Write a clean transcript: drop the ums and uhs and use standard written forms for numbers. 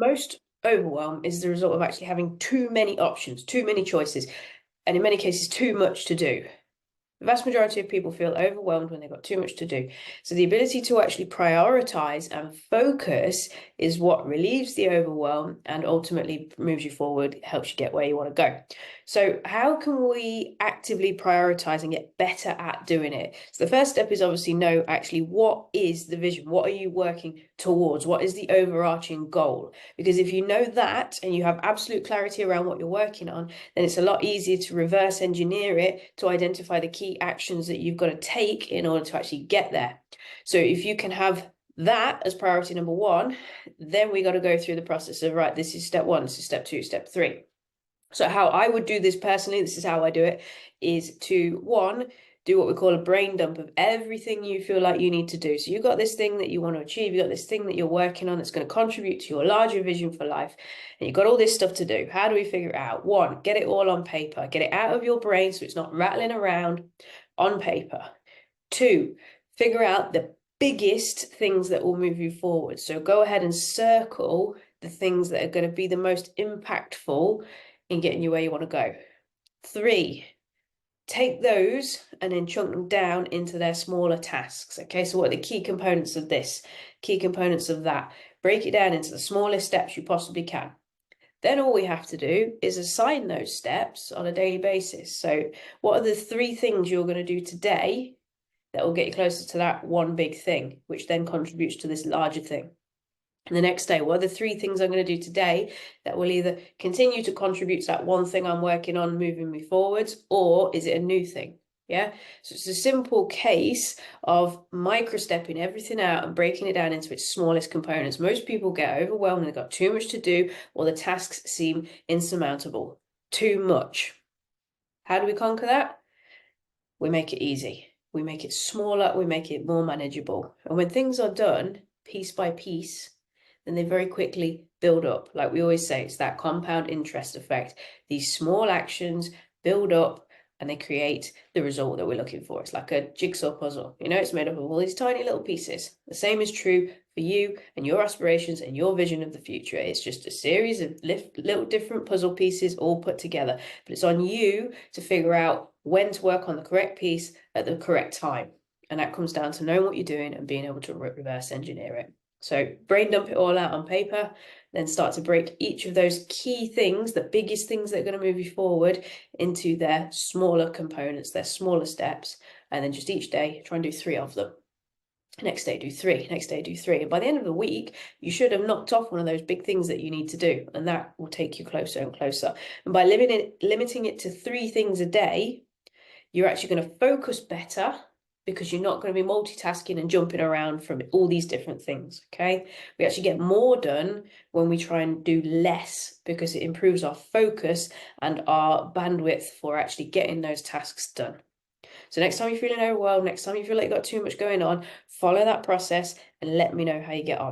Most overwhelm is the result of actually having too many options, too many choices, and in many cases, too much to do. The vast majority of people feel overwhelmed when they've got too much to do. So the ability to actually prioritize and focus is what relieves the overwhelm and ultimately moves you forward, helps you get where you want to go. So how can we actively prioritize and get better at doing it? So the first step is obviously know actually what is the vision? What are you working towards? What is the overarching goal? Because if you know that and you have absolute clarity around what you're working on, then it's a lot easier to reverse engineer it to identify the key actions that you've got to take in order to actually get there. So if you can have that as priority number one, then we got to go through the process of, right, this is step one, this is step two, step three. So how I would do this personally, this is how I do it, is to one, do what we call a brain dump of everything you feel like you need to do. So you've got this thing that you want to achieve, you've got this thing that you're working on that's going to contribute to your larger vision for life, and you've got all this stuff to do. How do we figure it out? One, get it all on paper, get it out of your brain so it's not rattling around on paper. Two, figure out the biggest things that will move you forward. So go ahead and circle the things that are going to be the most impactful in getting you where you want to go. Three, take those and then chunk them down into their smaller tasks. Okay, so what are the key components of this? Key components of that. Break it down into the smallest steps you possibly can. Then all we have to do is assign those steps on a daily basis. So what are the three things you're going to do today that will get you closer to that one big thing, which then contributes to this larger thing? And the next day, what are the three things I'm going to do today that will either continue to contribute to that one thing I'm working on moving me forwards, or is it a new thing? Yeah. So it's a simple case of micro-stepping everything out and breaking it down into its smallest components. Most people get overwhelmed, they've got too much to do, or the tasks seem insurmountable. Too much. How do we conquer that? We make it easy. We make it smaller, we make it more manageable. And when things are done piece by piece, then they very quickly build up. Like we always say, it's that compound interest effect. These small actions build up and they create the result that we're looking for. It's like a jigsaw puzzle. It's made up of all these tiny little pieces. The same is true for you and your aspirations and your vision of the future. It's just a series of little different puzzle pieces all put together. But it's on you to figure out when to work on the correct piece at the correct time. And that comes down to knowing what you're doing and being able to reverse engineer it. So brain dump it all out on paper, then start to break each of those key things, the biggest things that are going to move you forward, into their smaller components, their smaller steps, and then just each day try and do 3 of them. Next day, do 3, next day, do 3. And by the end of the week, you should have knocked off one of those big things that you need to do, and that will take you closer and closer. And by limiting it to 3 things a day, you're actually going to focus better because you're not going to be multitasking and jumping around from all these different things, okay? We actually get more done when we try and do less because it improves our focus and our bandwidth for actually getting those tasks done. So next time you're feeling overwhelmed, next time you feel like you've got too much going on, follow that process and let me know how you get on.